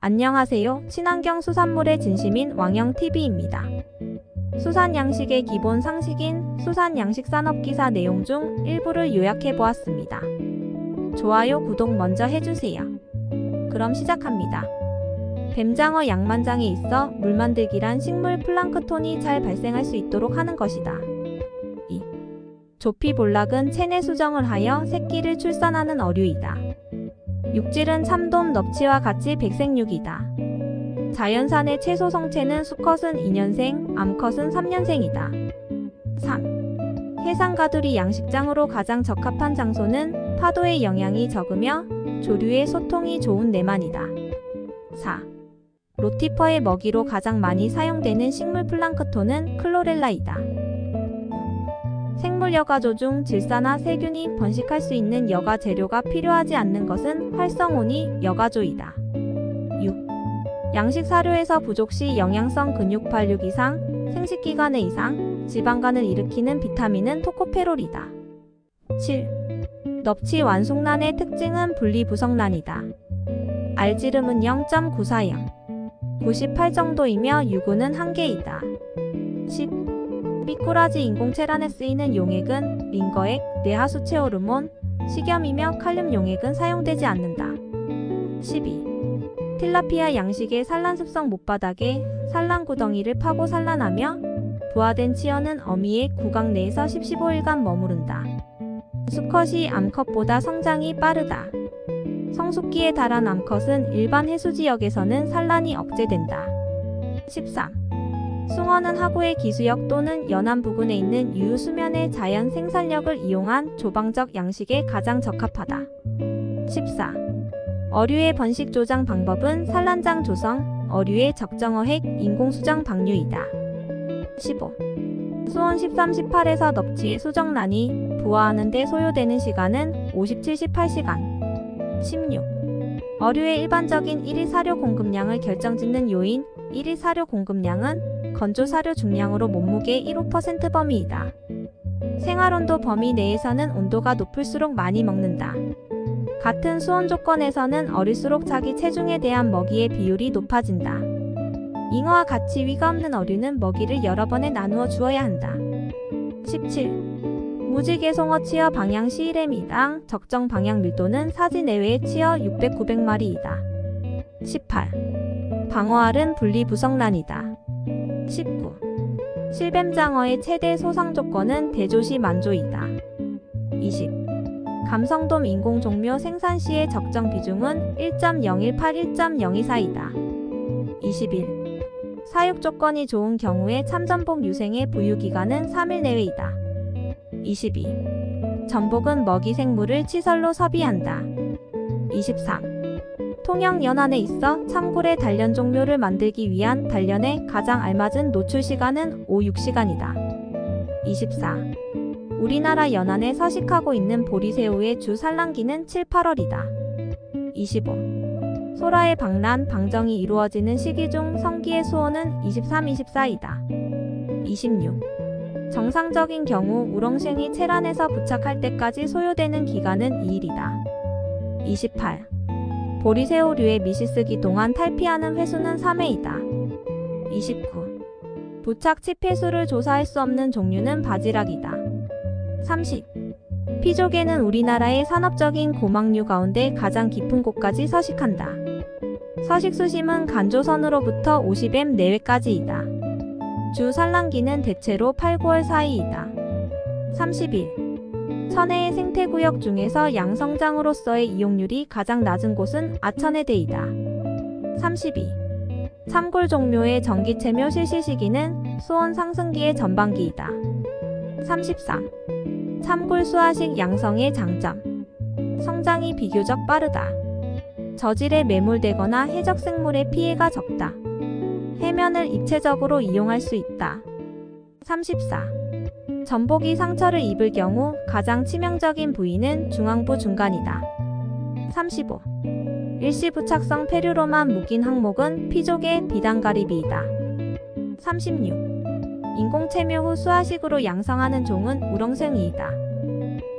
안녕하세요. 친환경 수산물의 진심인 왕영TV입니다. 수산 양식의 기본 상식인 수산 양식 산업기사 내용 중 일부를 요약해 보았습니다. 좋아요, 구독 먼저 해주세요. 그럼 시작합니다. 뱀장어 양만장에 있어 물 만들기란 식물 플랑크톤이 잘 발생할 수 있도록 하는 것이다. 2. 조피볼락은 체내 수정을 하여 새끼를 출산하는 어류이다. 육질은 참돔, 넙치와 같이 백색육이다. 자연산의 채소 성체는 수컷은 2년생, 암컷은 3년생이다. 3. 해상가두리 양식장으로 가장 적합한 장소는 파도의 영향이 적으며 조류의 소통이 좋은 내만이다. 4. 로티퍼의 먹이로 가장 많이 사용되는 식물 플랑크톤은 클로렐라이다. 생물 여가조 중 질사나 세균이 번식할 수 있는 여가 재료가 필요하지 않는 것은 활성온이 여가조이다. 6. 양식 사료에서 부족 시 영양성 근육발육 이상, 생식기관의 이상, 지방간을 일으키는 비타민은 토코페롤이다. 7. 넙치 완숙란의 특징은 분리부성란이다. 알지름은 0.940, 98 정도이며 유구는 1개이다. 10. 미꾸라지 인공체란에 쓰이는 용액은 링거액, 뇌하수체 호르몬, 식염이며 칼륨 용액은 사용되지 않는다. 12. 틸라피아 양식의 산란습성 못바닥에 산란구덩이를 파고 산란하며 부화된 치어는 어미의 구강 내에서 10-15일간 머무른다. 수컷이 암컷보다 성장이 빠르다. 성숙기에 달한 암컷은 일반 해수지역에서는 산란이 억제된다. 13. 숭어는 하구의 기수역 또는 연안 부근에 있는 유유 수면의 자연 생산력을 이용한 조방적 양식에 가장 적합하다. 14. 어류의 번식 조장 방법은 산란장 조성, 어류의 적정어획, 인공수정 방류이다. 15. 수온 13-18에서 넙치의 수정란이 부화하는 데 소요되는 시간은 57-18시간. 16. 어류의 일반적인 1일 사료 공급량을 결정짓는 요인 1일 사료 공급량은 건조 사료 중량으로 몸무게 1.5% 범위이다. 생활온도 범위 내에서는 온도가 높을수록 많이 먹는다. 같은 수온 조건에서는 어릴수록 자기 체중에 대한 먹이의 비율이 높아진다. 잉어와 같이 위가 없는 어류는 먹이를 여러 번에 나누어 주어야 한다. 17. 무지개송어 치어 방향 시 1m당 적정 방향 밀도는 사지 내외의 치어 600-900마리이다. 18. 방어알은 분리부성란이다. 19. 실뱀장어의 최대 소상 조건은 대조시 만조이다. 20. 감성돔 인공종묘 생산 시의 적정 비중은 1.018-1.024이다. 21. 사육 조건이 좋은 경우에 참전복 유생의 부유기간은 3일 내외이다. 22. 전복은 먹이 생물을 치설로 섭이한다. 23. 통영 연안에 있어 참굴의 단련 종묘를 만들기 위한 단련에 가장 알맞은 노출 시간은 5-6시간이다. 24. 우리나라 연안에 서식하고 있는 보리새우의 주 산란기는 7-8월이다. 25. 소라의 방란, 방정이 이루어지는 시기 중 성기의 수온은 23-24이다. 26. 정상적인 경우 우렁생이 체란에서 부착할 때까지 소요되는 기간은 2일이다. 28. 보리새우류의 미시쓰기 동안 탈피하는 횟수는 3회이다. 29. 부착 치폐수를 조사할 수 없는 종류는 바지락이다. 30. 피조개는 우리나라의 산업적인 고막류 가운데 가장 깊은 곳까지 서식한다. 서식 수심은 간조선으로부터 50m 내외까지이다. 주 산란기는 대체로 8-9월 사이이다. 31. 천혜의 생태구역 중에서 양성장으로서의 이용률이 가장 낮은 곳은 아천해대이다. 32. 참굴 종묘의 정기체묘 실시 시기는 수온 상승기의 전반기이다. 33. 참굴 수화식 양성의 장점. 성장이 비교적 빠르다. 저질에 매몰되거나 해적생물의 피해가 적다. 해면을 입체적으로 이용할 수 있다. 34. 전복이 상처를 입을 경우 가장 치명적인 부위는 중앙부 중간이다. 35. 일시부착성 페류로만 묶인 항목은 피조개 비단가리비이다. 36. 인공체묘 후 수화식으로 양성하는 종은 우렁생이이다.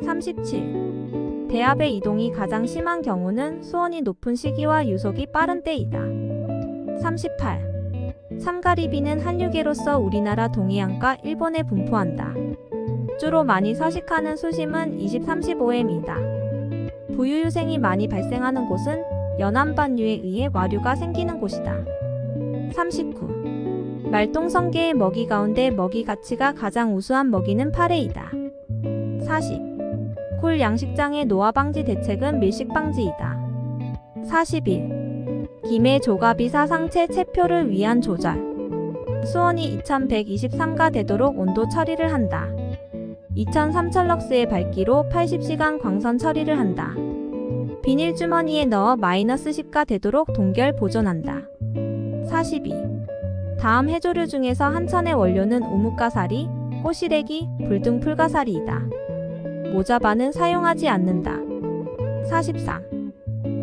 37. 대압의 이동이 가장 심한 경우는 수온이 높은 시기와 유속이 빠른 때이다. 38. 삼가리비는 한류계로서 우리나라 동해안과 일본에 분포한다. 주로 많이 서식하는 수심은 20-35m이다. 부유유생이 많이 발생하는 곳은 연안반류에 의해 와류가 생기는 곳이다. 39. 말똥성게의 먹이 가운데 먹이 가치가 가장 우수한 먹이는 파래이다. 40. 굴 양식장의 노화 방지 대책은 밀식 방지이다. 41. 김해 조가비사 상체 체표를 위한 조절. 수온이 2123가 되도록 온도 처리를 한다. 2003철럭스의 밝기로 80시간 광선 처리를 한다. 비닐 주머니에 넣어 -10가 되도록 동결 보존한다. 42. 다음 해조류 중에서 한천의 원료는 우뭇가사리, 꼬시래기, 불등 풀가사리이다. 모자반은 사용하지 않는다. 43.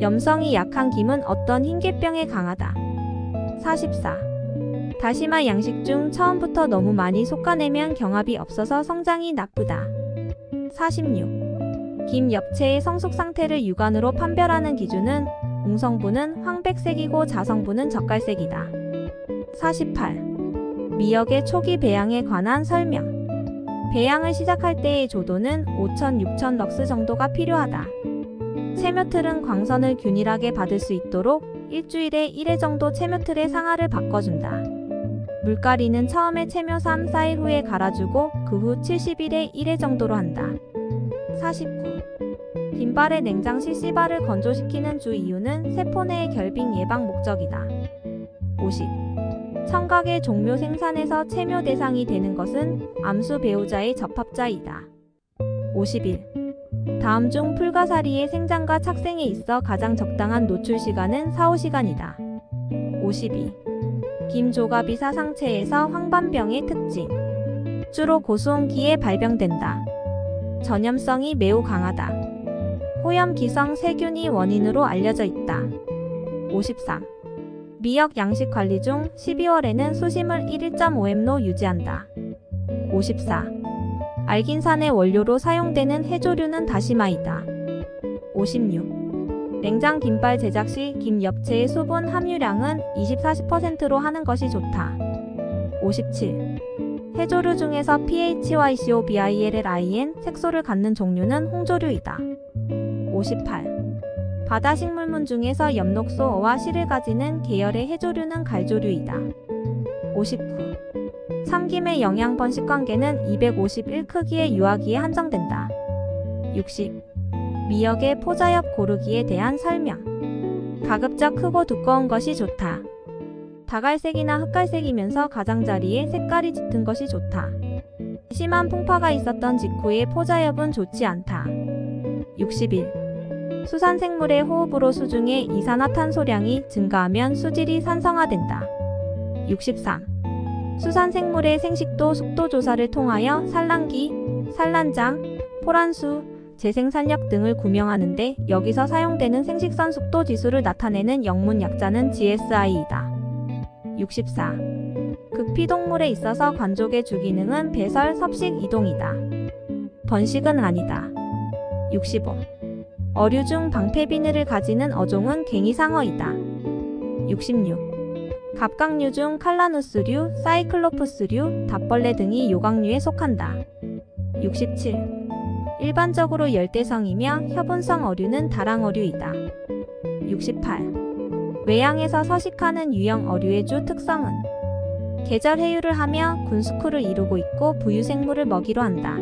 염성이 약한 김은 어떤 흰개병에 강하다. 44. 다시마 양식 중 처음부터 너무 많이 솎아내면 경합이 없어서 성장이 나쁘다. 46. 김 엽채의 성숙 상태를 육안으로 판별하는 기준은 웅성부는 황백색이고 자성부는 젓갈색이다. 48. 미역의 초기 배양에 관한 설명. 배양을 시작할 때의 조도는 5000-6000 럭스 정도가 필요하다. 채묘틀은 광선을 균일하게 받을 수 있도록 일주일에 1회 정도 채묘틀의 상하를 바꿔준다. 물갈이는 처음에 채묘 3-4일 후에 갈아주고 그 후 70일에 1회 정도로 한다. 49. 빈발의 냉장 시 씨발을 건조시키는 주 이유는 세포 내의 결빙 예방 목적이다. 50. 청각의 종묘 생산에서 채묘 대상이 되는 것은 암수 배우자의 접합자이다. 51. 다음 중 풀가사리의 생장과 착생에 있어 가장 적당한 노출 시간은 4-5시간이다. 52. 김조가비사 상체에서 황반병의 특징. 주로 고수온기에 발병된다. 전염성이 매우 강하다. 호염기성 세균이 원인으로 알려져 있다. 53. 미역 양식 관리 중 12월에는 수심을 1.5m로 유지한다. 54. 알긴산의 원료로 사용되는 해조류는 다시마이다. 56. 냉장 김발 제작 시 김 엽채의 수분 함유량은 20-40%로 하는 것이 좋다. 57. 해조류 중에서 PHYCOBILLIN 색소를 갖는 종류는 홍조류이다. 58. 바다식물문 중에서 엽록소어와 실을 가지는 계열의 해조류는 갈조류이다. 59. 참김의 영양 번식 관계는 251 크기의 유아기에 한정된다. 60. 미역의 포자엽 고르기에 대한 설명. 가급적 크고 두꺼운 것이 좋다. 다갈색이나 흑갈색이면서 가장자리에 색깔이 짙은 것이 좋다. 심한 풍파가 있었던 직후의 포자엽은 좋지 않다. 61. 수산생물의 호흡으로 수중의 이산화탄소량이 증가하면 수질이 산성화된다. 63. 수산생물의 생식도 속도 조사를 통하여 산란기, 산란장, 포란수, 재생산력 등을 구명하는데 여기서 사용되는 생식선 속도 지수를 나타내는 영문 약자는 GSI이다. 64. 극피동물에 있어서 관족의 주기능은 배설, 섭식, 이동이다. 번식은 아니다. 65. 어류 중 방패비늘을 가지는 어종은 괭이상어이다. 66. 갑각류 중 칼라누스류, 사이클로프스류, 닷벌레 등이 요각류에 속한다. 67. 일반적으로 열대성이며 협온성 어류는 다랑어류이다. 68. 외양에서 서식하는 유형 어류의 주 특성은 계절 해유를 하며 군수쿠를 이루고 있고 부유생물을 먹이로 한다.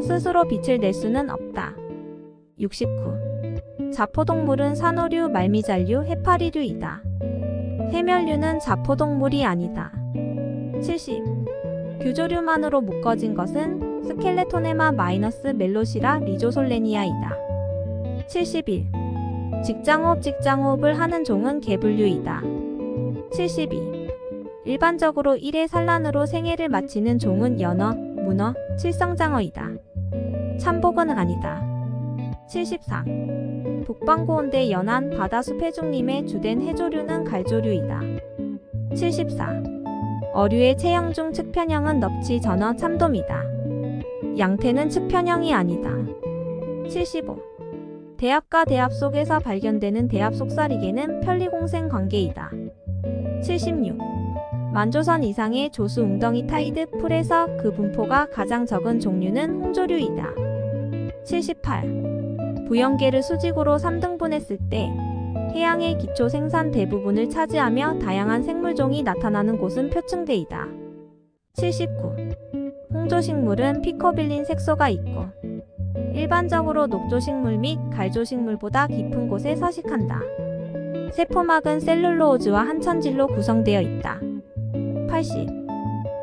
스스로 빛을 낼 수는 없다. 69. 자포동물은 산호류, 말미잘류, 해파리류이다. 해멸류는 자포동물이 아니다. 70. 규조류만으로 묶어진 것은 스켈레토네마 마이너스 멜로시라 리조솔레니아이다. 71. 직장호흡을 하는 종은 개불류이다. 72. 일반적으로 1회 산란으로 생애를 마치는 종은 연어, 문어, 칠성장어이다. 참복어는 아니다. 73. 북방고온대 연안 바다숲 해중림의 주된 해조류는 갈조류이다. 74. 어류의 체형 중 측편형은 넙치, 전어, 참돔이다. 양태는 측편형이 아니다. 75. 대합과 대합 속에서 발견되는 대합 속살이개는 편리공생 관계이다. 76. 만조선 이상의 조수 웅덩이 타이드 풀에서 그 분포가 가장 적은 종류는 홍조류이다. 78. 부영계를 수직으로 3등분했을 때 해양의 기초 생산 대부분을 차지하며 다양한 생물종이 나타나는 곳은 표층대이다. 79. 홍조식물은 피코빌린 색소가 있고 일반적으로 녹조식물 및 갈조식물보다 깊은 곳에 서식한다. 세포막은 셀룰로오즈와 한천질로 구성되어 있다. 80.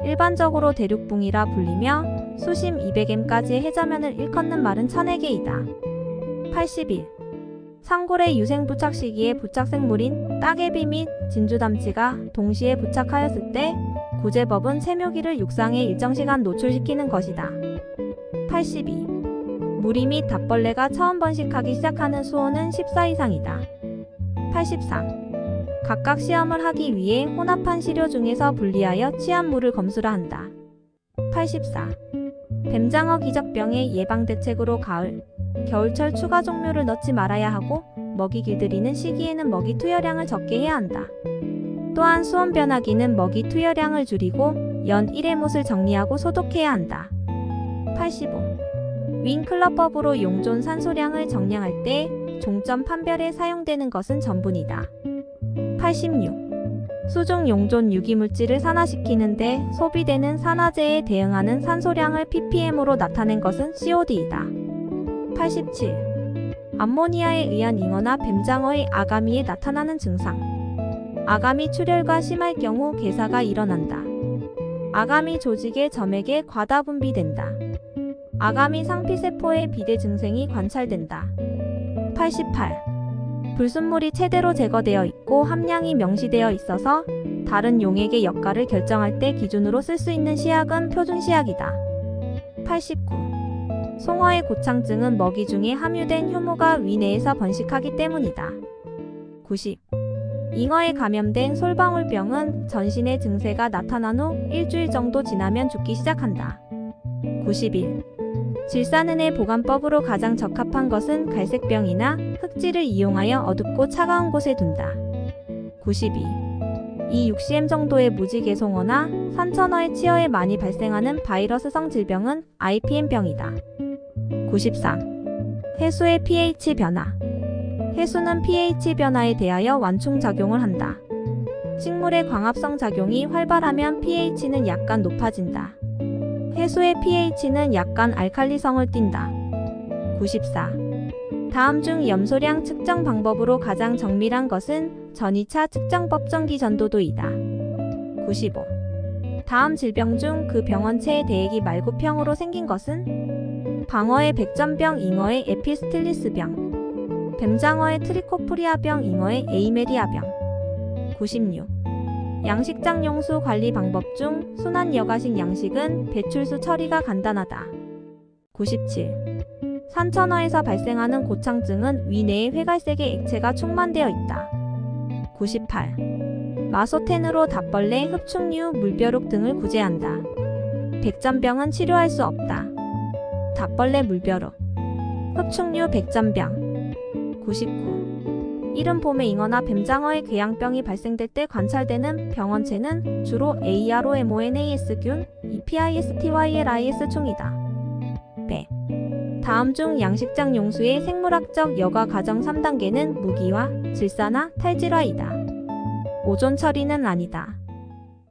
일반적으로 대륙붕이라 불리며 수심 200m까지의 해저면을 일컫는 말은 1000개이다. 81. 상골의 유생 부착 시기에 부착생물인 따개비 및 진주담치가 동시에 부착하였을 때 구제법은 세묘기를 육상에 일정 시간 노출시키는 것이다. 82. 무리 및 답벌레가 처음 번식하기 시작하는 수온은 14 이상이다. 83. 각각 시험을 하기 위해 혼합한 시료 중에서 분리하여 취한 물을 검수라 한다. 84. 뱀장어 기적병의 예방 대책으로 가을, 겨울철 추가 종류를 넣지 말아야 하고 먹이 길들이는 시기에는 먹이 투여량을 적게 해야 한다. 또한 수온 변화기는 먹이 투여량을 줄이고 연 1회 못을 정리하고 소독해야 한다. 85. 윙클러법으로 용존 산소량을 정량할 때 종점 판별에 사용되는 것은 전분이다. 86. 수중 용존 유기물질을 산화시키는데 소비되는 산화제에 대응하는 산소량을 ppm으로 나타낸 것은 COD이다. 87. 암모니아에 의한 잉어나 뱀장어의 아가미에 나타나는 증상. 아가미 출혈과 심할 경우 괴사가 일어난다. 아가미 조직의 점액에 과다 분비된다. 아가미 상피세포의 비대 증생이 관찰된다. 88. 불순물이 제대로 제거되어 있고 함량이 명시되어 있어서 다른 용액의 역할을 결정할 때 기준으로 쓸 수 있는 시약은 표준시약이다. 89. 송어의 고창증은 먹이 중에 함유된 효모가 위내에서 번식하기 때문이다. 90. 잉어에 감염된 솔방울병은 전신의 증세가 나타난 후 일주일 정도 지나면 죽기 시작한다. 91. 질산은의 보관법으로 가장 적합한 것은 갈색병이나 흑지를 이용하여 어둡고 차가운 곳에 둔다. 92. 이 6cm 정도의 무지개송어나 산천어의 치어에 많이 발생하는 바이러스성 질병은 IPM병이다. 93. 해수의 pH 변화. 해수는 pH 변화에 대하여 완충작용을 한다. 식물의 광합성 작용이 활발하면 pH는 약간 높아진다. 해수의 pH는 약간 알칼리성을 띈다. 94. 다음 중 염소량 측정 방법으로 가장 정밀한 것은 전이차 측정법 전기 전도도이다. 95. 다음 질병 중 그 병원체의 대액이 말구병으로 생긴 것은 방어의 백전병, 잉어의 에피스틸리스병, 뱀장어의 트리코프리아병, 잉어의 에이메리아병. 96. 양식장 용수 관리 방법 중 순환 여과식 양식은 배출수 처리가 간단하다. 97. 산천어에서 발생하는 고창증은 위내에 회갈색의 액체가 충만되어 있다. 98. 마소텐으로 답벌레, 흡충류, 물벼룩 등을 구제한다. 백전병은 치료할 수 없다. 답벌레, 물벼룩, 흡충류, 백전병. 99. 이른 봄에 잉어나 뱀장어의 궤양병이 발생될 때 관찰되는 병원체는 주로 AROMONAS균, EPISTYLIS충이다. 배. 다음 중 양식장 용수의 생물학적 여과 과정 3단계는 무기화, 질산화, 탈질화이다. 오존 처리는 아니다.